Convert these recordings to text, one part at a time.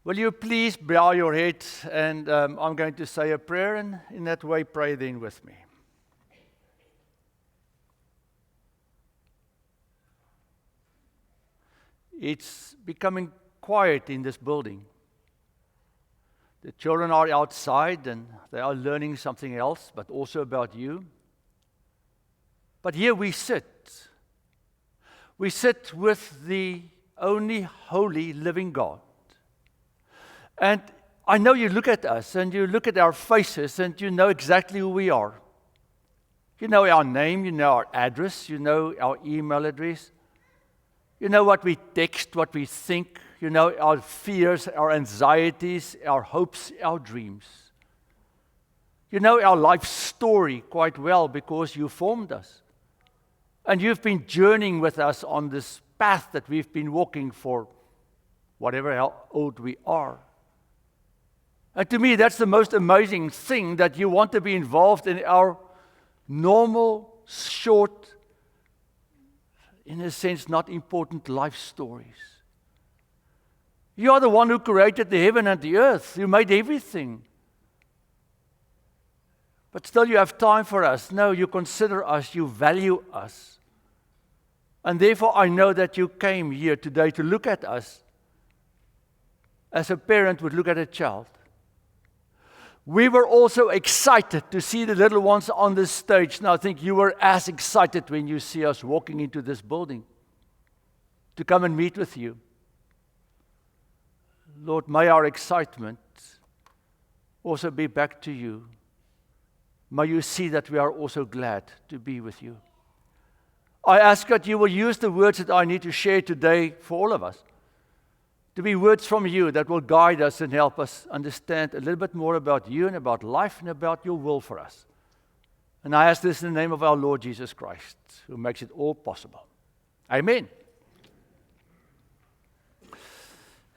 Will you please bow your head, and I'm going to say a prayer, and in that way pray then with me. It's becoming quiet in this building. The children are outside and they are learning something else, but also about you. But here we sit. We sit with the only holy living God. And I know you look at us and you look at our faces and you know exactly who we are. You know our name, you know our address, you know our email address. You know what we text, what we think. You know our fears, our anxieties, our hopes, our dreams. You know our life story quite well because you formed us. And you've been journeying with us on this path that we've been walking for whatever how old we are. And to me, that's the most amazing thing, that you want to be involved in our normal, short, in a sense, not important life stories. You are the one who created the heaven and the earth. You made everything. But still you have time for us. No, you consider us, you value us. And therefore I know that you came here today to look at us as a parent would look at a child. We were also excited to see the little ones on this stage. And I think you were as excited when you see us walking into this building to come and meet with you. Lord, may our excitement also be back to you. May you see that we are also glad to be with you. I ask that you will use the words that I need to share today for all of us, to be words from you that will guide us and help us understand a little bit more about you and about life and about your will for us. And I ask this in the name of our Lord Jesus Christ, who makes it all possible. Amen.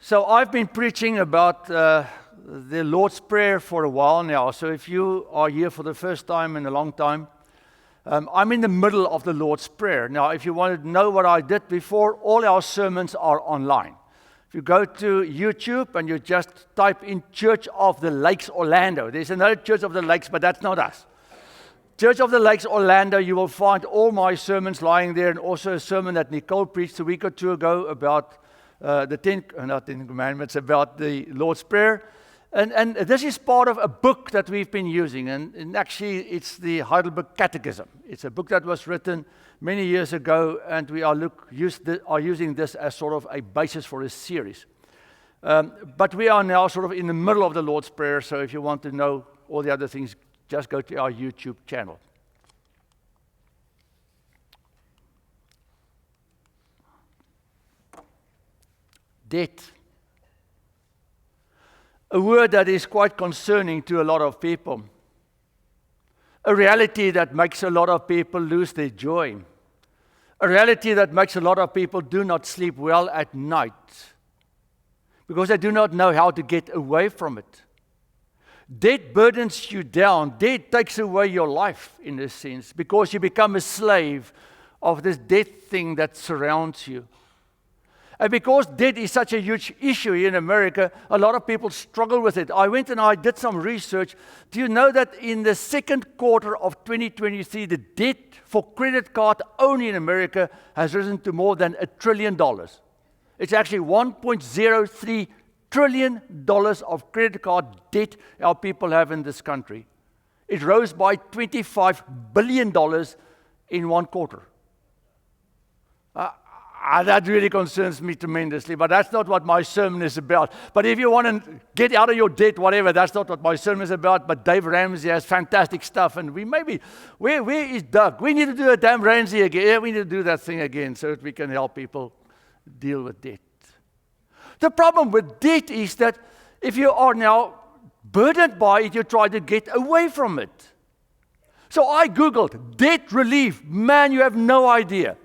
So I've been preaching about the Lord's Prayer for a while now. So if you are here for the first time in a long time, I'm in the middle of the Lord's Prayer. Now, if you want to know what I did before, all our sermons are online. If you go to YouTube and you just type in Church of the Lakes Orlando, there's another Church of the Lakes, but that's not us. Church of the Lakes Orlando, you will find all my sermons lying there, and also a sermon that Nicole preached a week or two ago about the Ten Commandments, about the Lord's Prayer. And this is part of a book that we've been using, and actually it's the Heidelberg Catechism. It's a book that was written many years ago, and we are using this as sort of a basis for a series. But we are now sort of in the middle of the Lord's Prayer, so if you want to know all the other things, just go to our YouTube channel. Debt. A word that is quite concerning to a lot of people. A reality that makes a lot of people lose their joy. A reality that makes a lot of people do not sleep well at night because they do not know how to get away from it. Debt burdens you down. Debt takes away your life in a sense because you become a slave of this debt thing that surrounds you. And because debt is such a huge issue in America, a lot of people struggle with it. I went and I did some research. Do you know that in the second quarter of 2023, the debt for credit card only in America has risen to more than $1 trillion? It's actually $1.03 trillion of credit card debt our people have in this country. It rose by $25 billion in one quarter. That really concerns me tremendously, but that's not what my sermon is about. But if you want to get out of your debt, whatever, that's not what my sermon is about. But Dave Ramsey has fantastic stuff, and where is Doug? We need to do a damn Ramsey again. Yeah, we need to do that thing again so that we can help people deal with debt. The problem with debt is that if you are now burdened by it, you try to get away from it. So I Googled debt relief. Man, you have no idea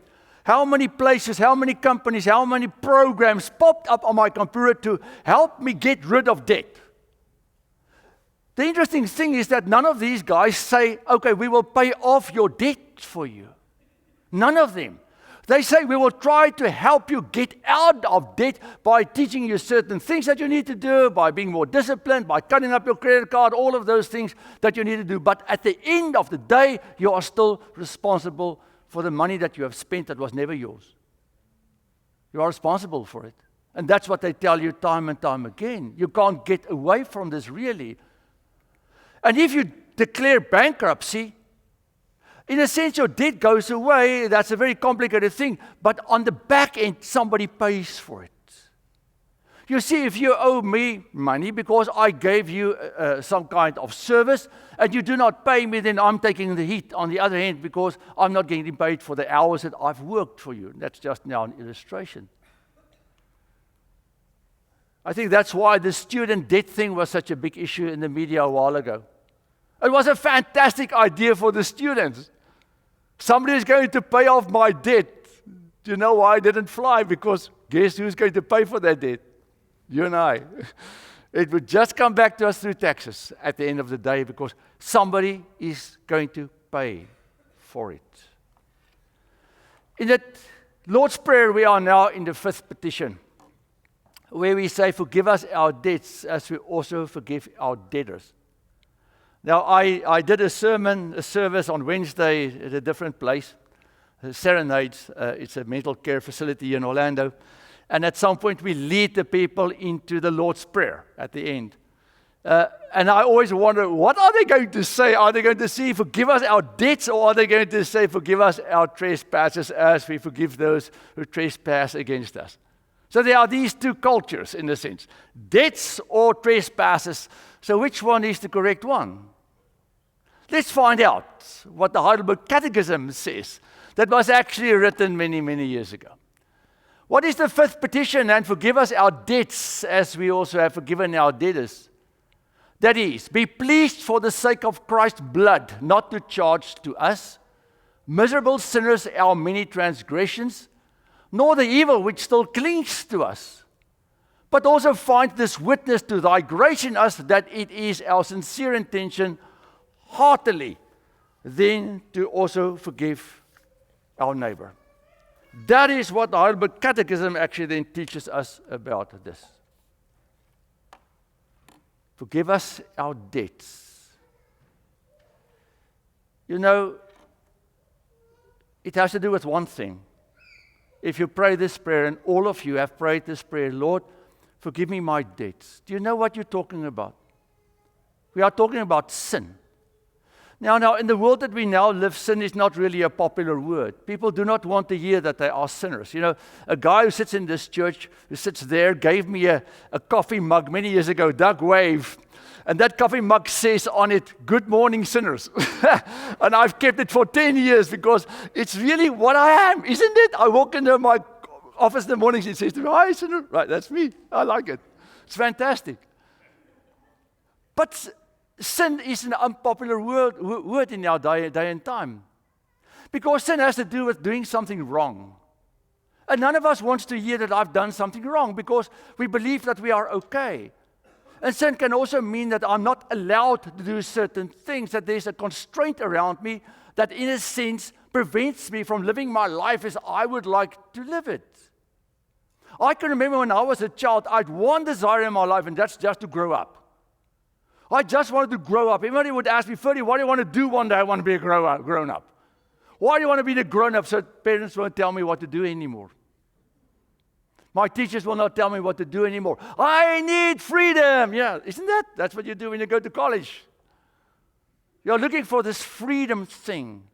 how many places, how many companies, how many programs popped up on my computer to help me get rid of debt. The interesting thing is that none of these guys say, okay, we will pay off your debt for you. None of them. They say we will try to help you get out of debt by teaching you certain things that you need to do, by being more disciplined, by cutting up your credit card, all of those things that you need to do. But at the end of the day, you are still responsible for the money that you have spent that was never yours. You are responsible for it. And that's what they tell you time and time again. You can't get away from this, really. And if you declare bankruptcy, in a sense, your debt goes away. That's a very complicated thing. But on the back end, somebody pays for it. You see, if you owe me money because I gave you some kind of service and you do not pay me, then I'm taking the heat on the other hand because I'm not getting paid for the hours that I've worked for you. That's just now an illustration. I think that's why the student debt thing was such a big issue in the media a while ago. It was a fantastic idea for the students. Somebody is going to pay off my debt. Do you know why I didn't fly? Because guess who's going to pay for that debt? You and I. It would just come back to us through taxes at the end of the day because somebody is going to pay for it. In that Lord's Prayer, we are now in the 5th petition, where we say, forgive us our debts as we also forgive our debtors. Now, I did a service on Wednesday at a different place, Serenades. It's a mental care facility in Orlando. And at some point, we lead the people into the Lord's Prayer at the end. And I always wonder, what are they going to say? Are they going to say, forgive us our debts, or are they going to say, forgive us our trespasses as we forgive those who trespass against us? So there are these two cultures, in a sense, debts or trespasses. So which one is the correct one? Let's find out what the Heidelberg Catechism says. That was actually written many, many years ago. What is the 5th petition? And forgive us our debts as we also have forgiven our debtors. That is, be pleased for the sake of Christ's blood, not to charge to us, miserable sinners, our many transgressions, nor the evil which still clings to us, but also find this witness to thy grace in us, that it is our sincere intention heartily then to also forgive our neighbor. That is what the Heidelberg Catechism actually then teaches us about this. Forgive us our debts. You know, it has to do with one thing. If you pray this prayer, and all of you have prayed this prayer, Lord, forgive me my debts. Do you know what you're talking about? We are talking about sin. Now, in the world that we now live, sin is not really a popular word. People do not want to hear that they are sinners. You know, a guy who sits in this church, who sits there, gave me a coffee mug many years ago, Doug Wave, and that coffee mug says on it, "Good morning, sinners." And I've kept it for 10 years because it's really what I am, isn't it? I walk into my office in the mornings, it says to me, "Hi, sinner." Right, that's me. I like it. It's fantastic. But sin is an unpopular word in our day and time. Because sin has to do with doing something wrong. And none of us wants to hear that I've done something wrong because we believe that we are okay. And sin can also mean that I'm not allowed to do certain things, that there's a constraint around me that in a sense prevents me from living my life as I would like to live it. I can remember when I was a child, I had one desire in my life, and that's just to grow up. I just wanted to grow up. Everybody would ask me, "Ferdi, what do you want to do one day?" I want to be a grown up. Why do you want to be the grown up? So parents won't tell me what to do anymore. My teachers will not tell me what to do anymore. I need freedom. Yeah, isn't that? That's what you do when you go to college. You're looking for this freedom thing.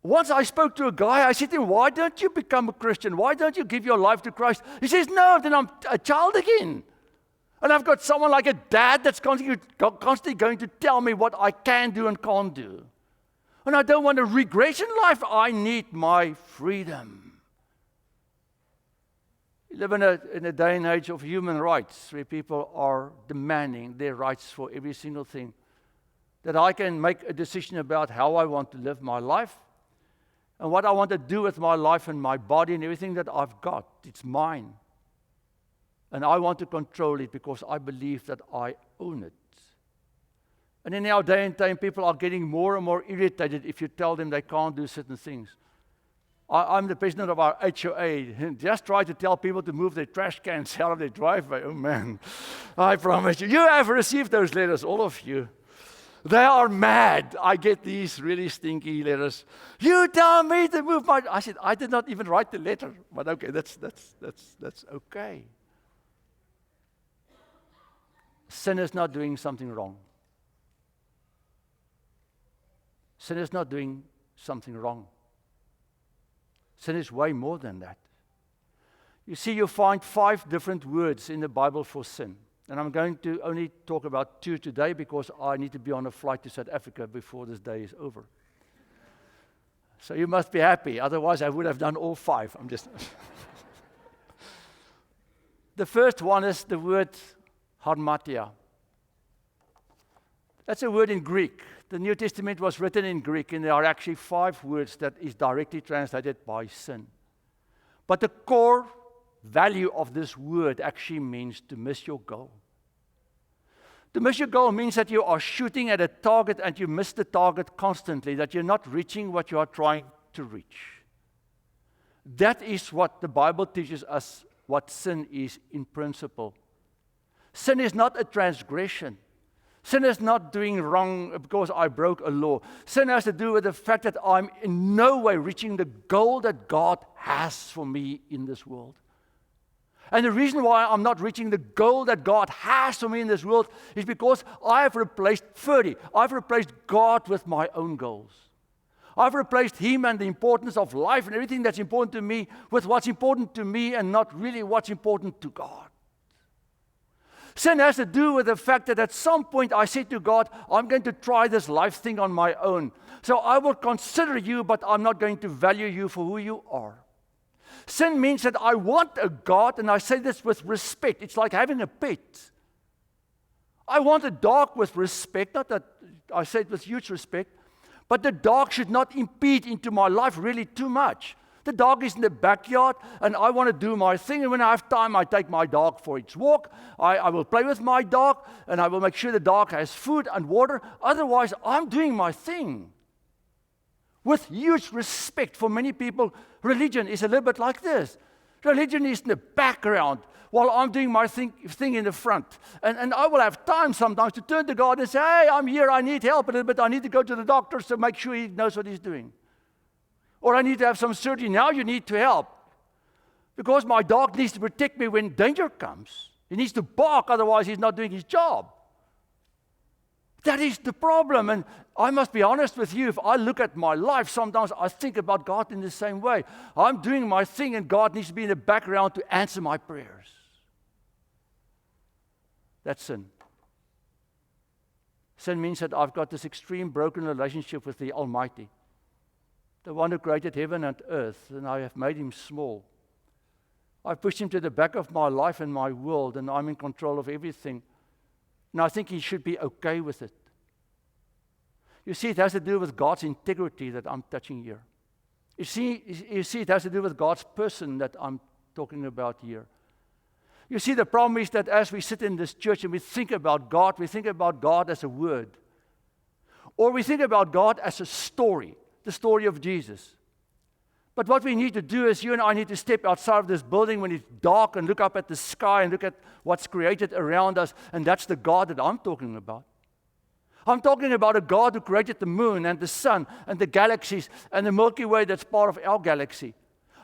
Once I spoke to a guy, I said to him, "Why don't you become a Christian? Why don't you give your life to Christ?" He says, "No, then I'm a child again. And I've got someone like a dad that's constantly going to tell me what I can do and can't do. And I don't want a regression life. I need my freedom." We live in a day and age of human rights where people are demanding their rights for every single thing. That I can make a decision about how I want to live my life and what I want to do with my life and my body and everything that I've got. It's mine. And I want to control it because I believe that I own it. And in our day and time, people are getting more and more irritated if you tell them they can't do certain things. I'm the president of our HOA. Just try to tell people to move their trash cans out of their driveway. Oh man, I promise you. You have received those letters, all of you. They are mad. I get these really stinky letters. You tell me to move my... I said, I did not even write the letter. But okay, that's okay. Sin is not doing something wrong. Sin is not doing something wrong. Sin is way more than that. You see, you find 5 different words in the Bible for sin. And I'm going to only talk about 2 today because I need to be on a flight to South Africa before this day is over. So you must be happy. Otherwise, I would have done all 5. I'm just... The first one is the word harmatia. That's a word in Greek. The New Testament was written in Greek, and there are actually 5 words that is directly translated by sin. But the core value of this word actually means to miss your goal. To miss your goal means that you are shooting at a target and you miss the target constantly, that you're not reaching what you are trying to reach. That is what the Bible teaches us what sin is in principle. Sin is not a transgression. Sin is not doing wrong because I broke a law. Sin has to do with the fact that I'm in no way reaching the goal that God has for me in this world. And the reason why I'm not reaching the goal that God has for me in this world is because I have replaced Ferdi. I've replaced God with my own goals. I've replaced Him and the importance of life and everything that's important to me with what's important to me and not really what's important to God. Sin has to do with the fact that at some point I said to God, I'm going to try this life thing on my own. So I will consider you, but I'm not going to value you for who you are. Sin means that I want a God, and I say this with respect. It's like having a pet. I want a dog with respect, not that I say it with huge respect, but the dog should not impede into my life really too much. The dog is in the backyard, and I want to do my thing. And when I have time, I take my dog for its walk. I will play with my dog, and I will make sure the dog has food and water. Otherwise, I'm doing my thing. With huge respect for many people, religion is a little bit like this. Religion is in the background while I'm doing my thing in the front. And I will have time sometimes to turn to God and say, hey, I'm here, I need help a little bit. I need to go to the doctor to make sure he knows what he's doing. Or I need to have some surgery. Now you need to help. Because my dog needs to protect me when danger comes. He needs to bark, otherwise he's not doing his job. That is the problem. And I must be honest with you, if I look at my life, sometimes I think about God in the same way. I'm doing my thing and God needs to be in the background to answer my prayers. That's sin. Sin means that I've got this extreme broken relationship with the Almighty. The one who created heaven and earth, and I have made him small. I've pushed him to the back of my life and my world, and I'm in control of everything. And I think he should be okay with it. You see, it has to do with God's integrity that I'm touching here. You see, it has to do with God's person that I'm talking about here. You see, the problem is that as we sit in this church and we think about God as a word. Or we think about God as a story. The story of Jesus. But what we need to do is you and I need to step outside of this building when it's dark and look up at the sky and look at what's created around us, and that's the God that I'm talking about. I'm talking about a God who created the moon and the sun and the galaxies and the Milky Way that's part of our galaxy.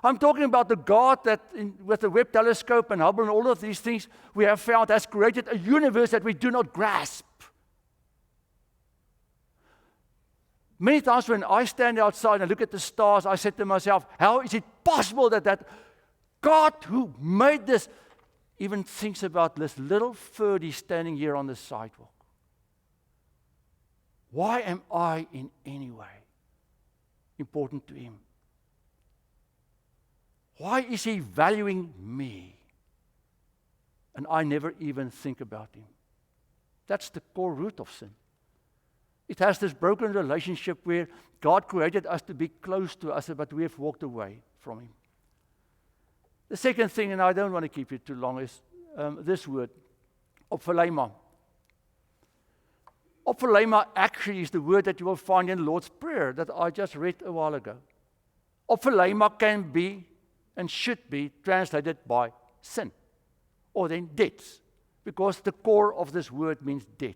I'm talking about the God that with the Webb telescope and Hubble and all of these things we have found has created a universe that we do not grasp. Many times when I stand outside and look at the stars, I said to myself, how is it possible that God who made this even thinks about this little Ferdi standing here on the sidewalk? Why am I in any way important to him? Why is he valuing me? And I never even think about him. That's the core root of sin. It has this broken relationship where God created us to be close to us, but we have walked away from him. The second thing, and I don't want to keep you too long, is this word, ophelema. Ophelema actually is the word that you will find in the Lord's Prayer that I just read a while ago. Ophelema can be and should be translated by sin, or then debts, because the core of this word means debt.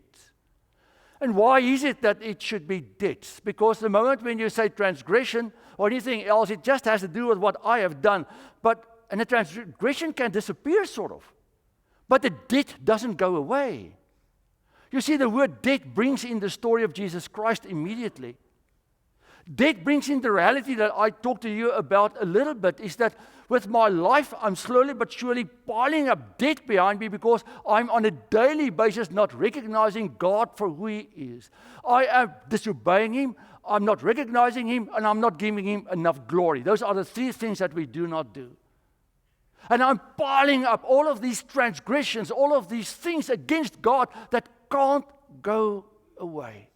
And why is it that it should be debts? Because the moment when you say transgression or anything else, it just has to do with what I have done. And the transgression can disappear, sort of. But the debt doesn't go away. You see, the word debt brings in the story of Jesus Christ immediately. Debt brings in the reality that I talked to you about a little bit, is that with my life, I'm slowly but surely piling up debt behind me because I'm on a daily basis not recognizing God for who He is. I am disobeying Him, I'm not recognizing Him, and I'm not giving Him enough glory. Those are the three things that we do not do. And I'm piling up all of these transgressions, all of these things against God that can't go away.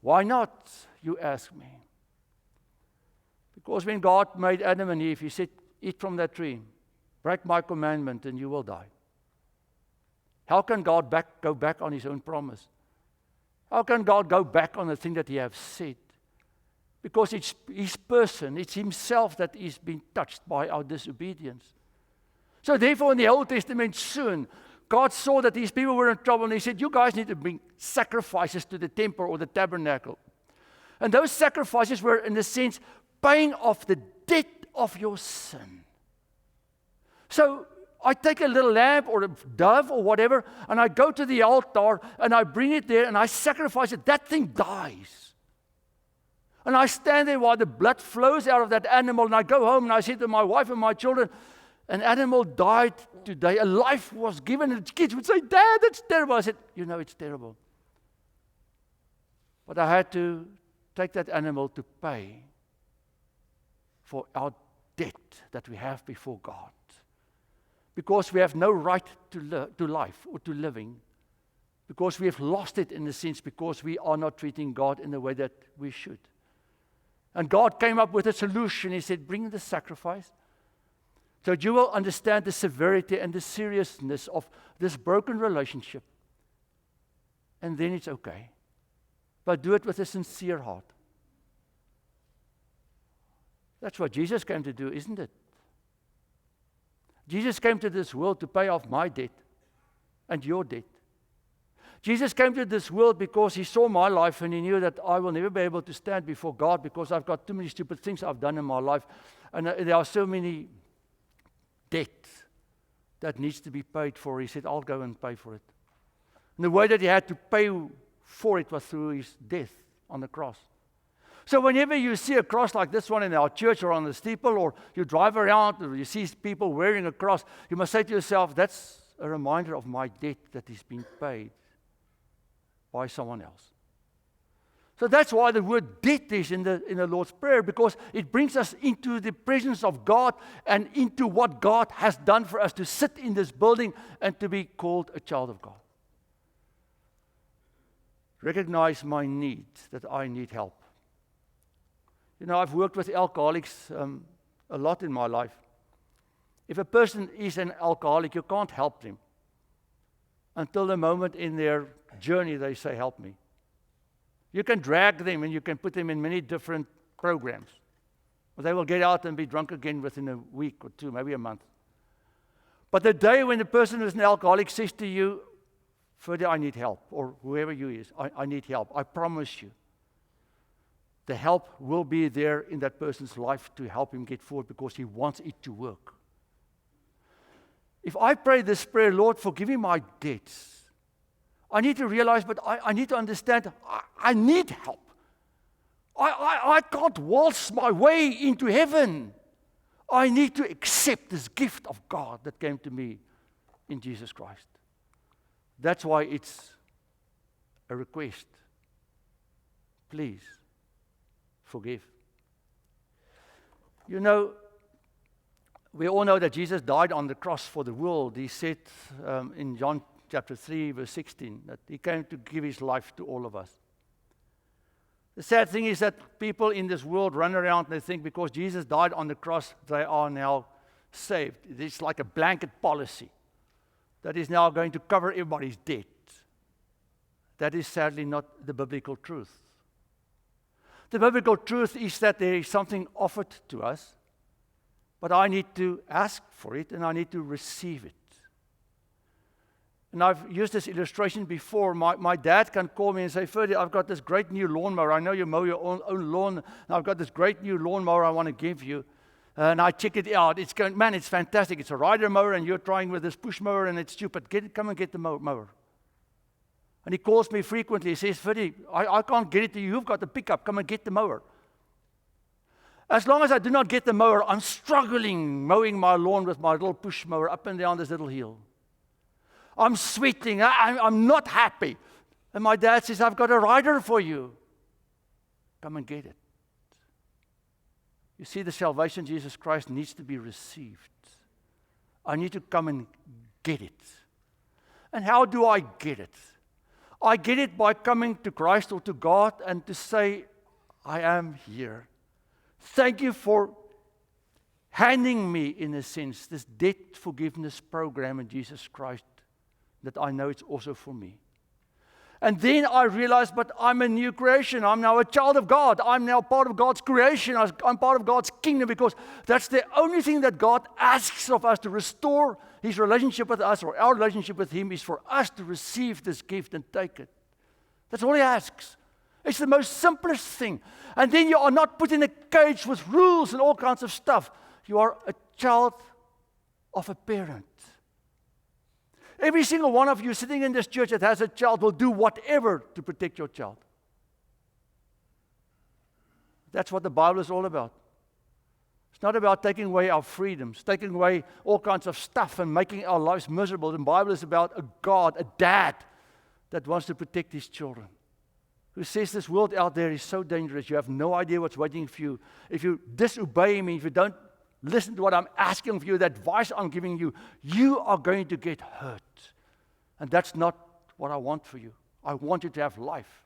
Why not, you ask me? Because when God made Adam and Eve, He said, eat from that tree, break my commandment, and you will die. How can God go back on His own promise? How can God go back on the thing that He has said? Because it's His person, it's Himself that is being touched by our disobedience. So therefore, in the Old Testament soon, God saw that these people were in trouble, and He said, you guys need to bring sacrifices to the temple or the tabernacle. And those sacrifices were, in a sense, paying off the debt of your sin. So I take a little lamb or a dove or whatever, and I go to the altar, and I bring it there, and I sacrifice it. That thing dies. And I stand there while the blood flows out of that animal, and I go home, and I say to my wife and my children, an animal died today, a life was given, and the kids would say, Dad, that's terrible. I said, you know, it's terrible. But I had to take that animal to pay for our debt that we have before God. Because we have no right to life or to living. Because we have lost it, in a sense, because we are not treating God in the way that we should. And God came up with a solution. He said, bring the sacrifice, so you will understand the severity and the seriousness of this broken relationship. And then it's okay. But do it with a sincere heart. That's what Jesus came to do, isn't it? Jesus came to this world to pay off my debt and your debt. Jesus came to this world because He saw my life, and He knew that I will never be able to stand before God because I've got too many stupid things I've done in my life. And there are so many debts that needs to be paid for. He said, I'll go and pay for it. And the way that He had to pay for it was through His death on the cross. So whenever you see a cross like this one in our church or on the steeple, or you drive around or you see people wearing a cross, you must say to yourself, that's a reminder of my debt that is being paid by someone else. So that's why the word debt is in the Lord's Prayer, because it brings us into the presence of God and into what God has done for us to sit in this building and to be called a child of God. Recognize my need, that I need help. You know, I've worked with alcoholics a lot in my life. If a person is an alcoholic, you can't help them until the moment in their journey they say, help me. You can drag them and you can put them in many different programs. But they will get out and be drunk again within a week or two, maybe a month. But the day when the person who is an alcoholic says to you, Ferdi, I need help, or whoever you is, I need help, I promise you, the help will be there in that person's life to help him get forward because he wants it to work. If I pray this prayer, Lord, forgive me my debts, I need to realize, but I need to understand, I need help. I can't waltz my way into heaven. I need to accept this gift of God that came to me in Jesus Christ. That's why it's a request. Please, forgive. You know, we all know that Jesus died on the cross for the world. He said in John chapter 3, verse 16, that He came to give His life to all of us. The sad thing is that people in this world run around and they think because Jesus died on the cross, they are now saved. It's like a blanket policy that is now going to cover everybody's debt. That is sadly not the biblical truth. The biblical truth is that there is something offered to us, but I need to ask for it and I need to receive it. And I've used this illustration before. My dad can call me and say, Ferdi, I've got this great new lawnmower. I know you mow your own lawn. And I've got this great new lawnmower I want to give you. And I check it out. It's going, man, it's fantastic. It's a rider mower and you're trying with this push mower and it's stupid. Come and get the mower. And he calls me frequently. He says, Ferdi, I can't get it to you. You've got the pickup. Come and get the mower. As long as I do not get the mower, I'm struggling mowing my lawn with my little push mower up and down this little hill. I'm sweating. I'm not happy. And my dad says, I've got a rider for you. Come and get it. You see, the salvation of Jesus Christ needs to be received. I need to come and get it. And how do I get it? I get it by coming to Christ or to God and to say, I am here. Thank you for handing me, in a sense, this debt forgiveness program in Jesus Christ that I know it's also for me. And then I realized, but I'm a new creation. I'm now a child of God. I'm now part of God's creation. I'm part of God's kingdom because that's the only thing that God asks of us, to restore His relationship with us, or our relationship with Him, is for us to receive this gift and take it. That's all He asks. It's the most simplest thing. And then you are not put in a cage with rules and all kinds of stuff. You are a child of a parent. Every single one of you sitting in this church that has a child will do whatever to protect your child. That's what the Bible is all about. It's not about taking away our freedoms, taking away all kinds of stuff and making our lives miserable. The Bible is about a God, a dad, that wants to protect his children. Who says this world out there is so dangerous, you have no idea what's waiting for you. If you disobey me, if you don't listen to what I'm asking of you, the advice I'm giving you, you are going to get hurt. And that's not what I want for you. I want you to have life,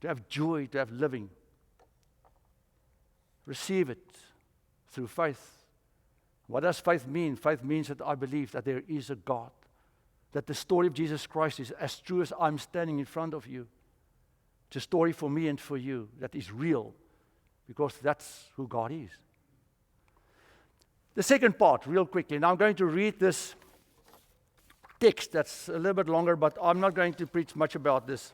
to have joy, to have living. Receive it through faith. What does faith mean? Faith means that I believe that there is a God, that the story of Jesus Christ is as true as I'm standing in front of you. It's a story for me and for you that is real, because that's who God is. The second part, real quickly. Now I'm going to read this text that's a little bit longer, but I'm not going to preach much about this.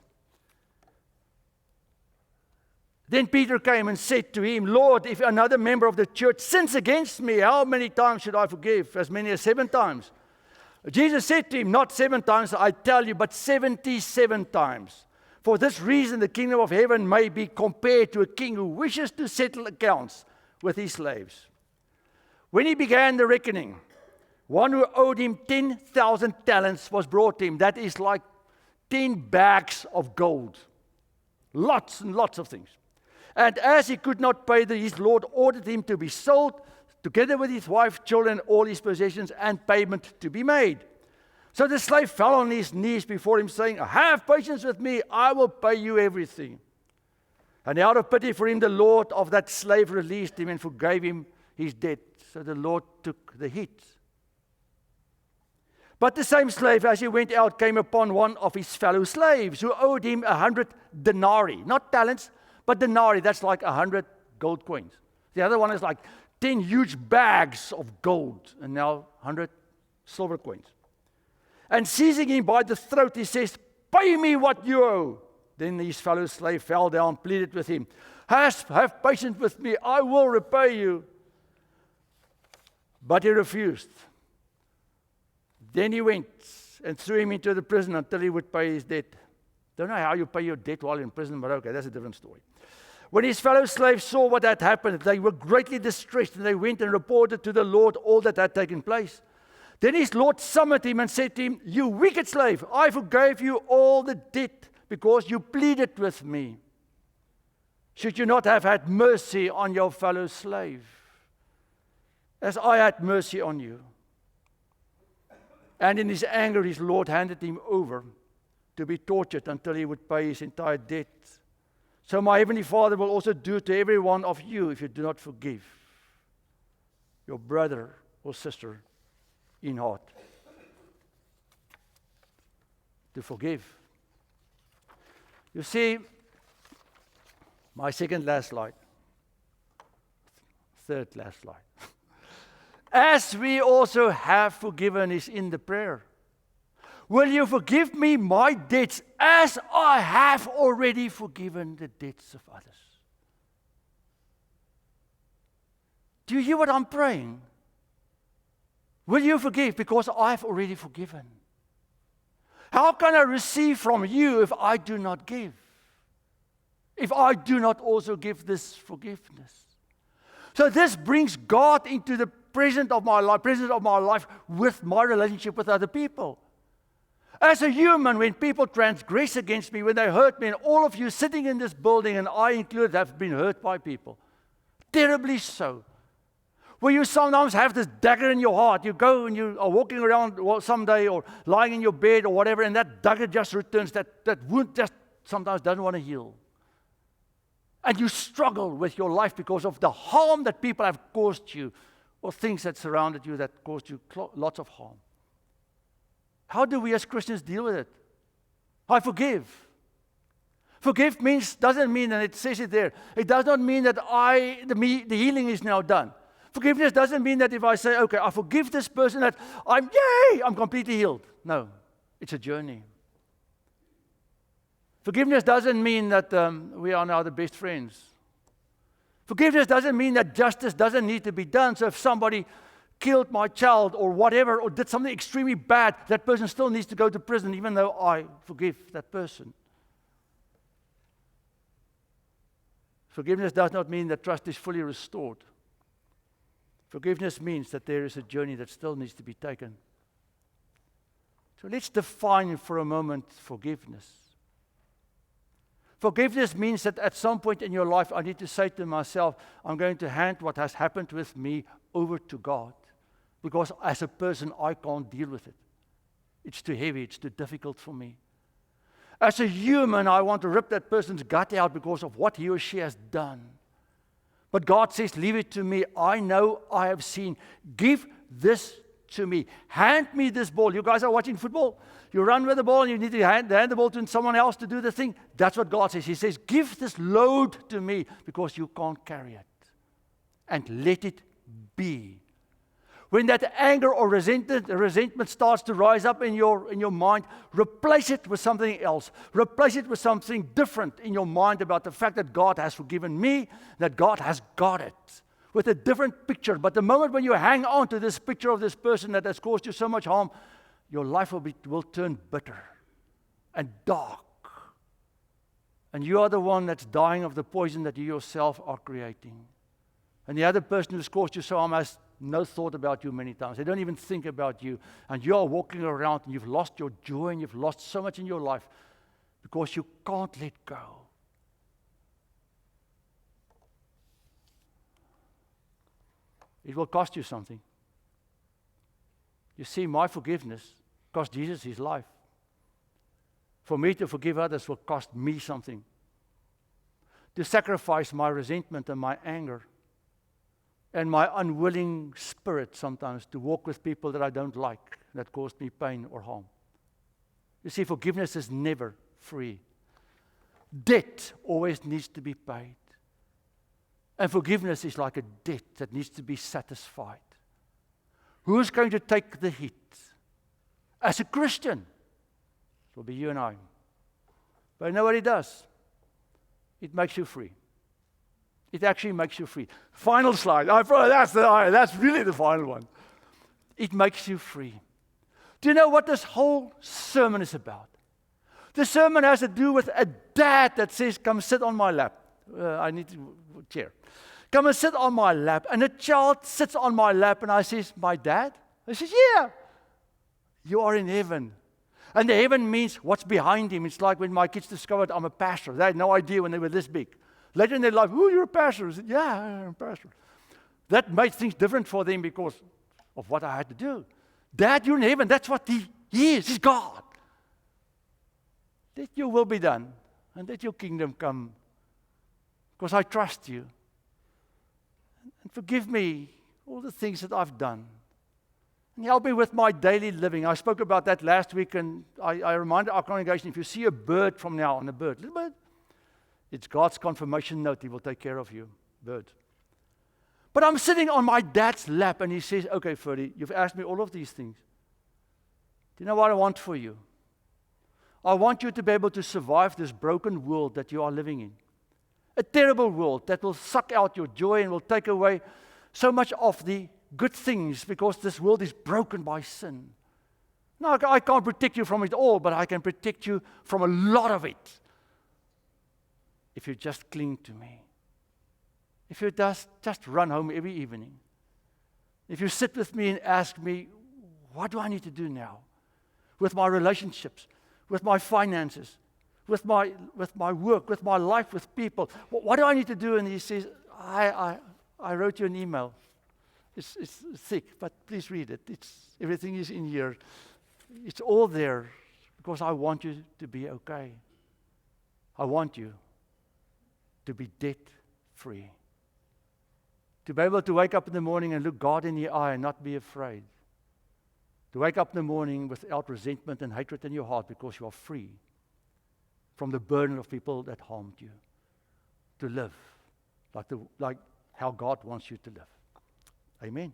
Then Peter came and said to him, Lord, if another member of the church sins against me, how many times should I forgive? As many as 7 times. Jesus said to him, not 7 times, I tell you, but 77 times. For this reason, the kingdom of heaven may be compared to a king who wishes to settle accounts with his slaves. When he began the reckoning, one who owed him 10,000 talents was brought to him. That is like 10 bags of gold. Lots and lots of things. And as he could not pay, his Lord ordered him to be sold, together with his wife, children, all his possessions, and payment to be made. So the slave fell on his knees before him, saying, have patience with me, I will pay you everything. And out of pity for him, the Lord of that slave released him and forgave him his debt. So the Lord took the hit. But the same slave, as he went out, came upon one of his fellow slaves who owed him 100 denarii. Not talents, but denarii. That's like 100 gold coins. The other one is like 10 huge bags of gold, and now 100 silver coins. And seizing him by the throat, he says, pay me what you owe. Then his fellow slave fell down, pleaded with him, have patience with me, I will repay you. But he refused. Then he went and threw him into the prison until he would pay his debt. Don't know how you pay your debt while in prison, but okay, that's a different story. When his fellow slaves saw what had happened, they were greatly distressed, and they went and reported to the Lord all that had taken place. Then his Lord summoned him and said to him, you wicked slave, I forgave you all the debt because you pleaded with me. Should you not have had mercy on your fellow slave, as I had mercy on you? And in his anger, his Lord handed him over to be tortured until he would pay his entire debt. So my heavenly Father will also do to every one of you if you do not forgive your brother or sister in heart. To forgive. You see, My second last slide. Third last slide. As we also have forgiven is in the prayer. Will you forgive me my debts as I have already forgiven the debts of others? Do you hear what I'm praying? Will you forgive because I've already forgiven? How can I receive from you if I do not give? If I do not also give this forgiveness? So this brings God into the presence of my life with my relationship with other people. As a human, when people transgress against me, when they hurt me, and all of you sitting in this building, and I included, have been hurt by people. Terribly so. Where you sometimes have this dagger in your heart. You go and you are walking around someday or lying in your bed or whatever, and that dagger just returns. That wound just sometimes doesn't want to heal. And you struggle with your life because of the harm that people have caused you or things that surrounded you that caused you lots of harm. How do we as Christians deal with it? I forgive. Forgive doesn't mean, and it says it there, it does not mean that the healing is now done. Forgiveness doesn't mean that if I say, okay, I forgive this person, that I'm completely healed. No, it's a journey. Forgiveness doesn't mean that we are now the best friends. Forgiveness doesn't mean that justice doesn't need to be done. So if somebody killed my child or whatever, or did something extremely bad, that person still needs to go to prison, even though I forgive that person. Forgiveness does not mean that trust is fully restored. Forgiveness means that there is a journey that still needs to be taken. So let's define for a moment forgiveness. Forgiveness means that at some point in your life, I need to say to myself, I'm going to hand what has happened with me over to God. Because as a person, I can't deal with it. It's too heavy, it's too difficult for me. As a human, I want to rip that person's gut out because of what he or she has done. But God says, leave it to me. I know, I have seen. Give this to me. Hand me this ball. You guys are watching football. You run with the ball and you need to hand the ball to someone else to do the thing. That's what God says. He says, give this load to me because you can't carry it. And let it be. When that anger or resentment starts to rise up in your mind, replace it with something else. Replace it with something different in your mind about the fact that God has forgiven me, that God has got it. With a different picture. But the moment when you hang on to this picture of this person that has caused you so much harm, your life will turn bitter and dark. And you are the one that's dying of the poison that you yourself are creating. And the other person who's caused you so harm has no thought about you many times. They don't even think about you. And you are walking around and you've lost your joy and you've lost so much in your life because you can't let go. It will cost you something. You see, my forgiveness cost Jesus his life. For me to forgive others will cost me something. To sacrifice my resentment and my anger and my unwilling spirit sometimes to walk with people that I don't like, that caused me pain or harm. You see, forgiveness is never free. Debt always needs to be paid. And forgiveness is like a debt that needs to be satisfied. Who's going to take the hit? As a Christian, it will be you and I. But you know what it does? It makes you free. It actually makes you free. Final slide. That's really the final one. It makes you free. Do you know what this whole sermon is about? The sermon has to do with a dad that says, come sit on my lap. I need a chair. Come and sit on my lap. And a child sits on my lap and I says, my dad? I says, yeah. You are in heaven. And the heaven means what's behind him. It's like when my kids discovered I'm a pastor. They had no idea when they were this big. Later in their life, oh, you're a pastor. I said, yeah, I'm a pastor. That made things different for them because of what I had to do. Dad, you're in heaven. That's what he is. He's God. Let your will be done and let your kingdom come because I trust you. And forgive me all the things that I've done. And help me with my daily living. I spoke about that last week and I reminded our congregation, if you see a bird from now on, a bird, little bird, It's God's confirmation note. He will take care of you, bird. But I'm sitting on my dad's lap, and he says, okay, Ferdi, you've asked me all of these things. Do you know what I want for you? I want you to be able to survive this broken world that you are living in. A terrible world that will suck out your joy and will take away so much of the good things because this world is broken by sin. Now, I can't protect you from it all, but I can protect you from a lot of it if you just cling to me. If you just run home every evening. If you sit with me and ask me, what do I need to do now? With my relationships, with my finances, with my work, with my life, with people. What do I need to do? And he says, I wrote you an email. It's thick, but please read it. Everything is in here. It's all there because I want you to be okay. I want you to be debt-free. To be able to wake up in the morning and look God in the eye and not be afraid. To wake up in the morning without resentment and hatred in your heart because you are free from the burden of people that harmed you. To live like how God wants you to live. Amen.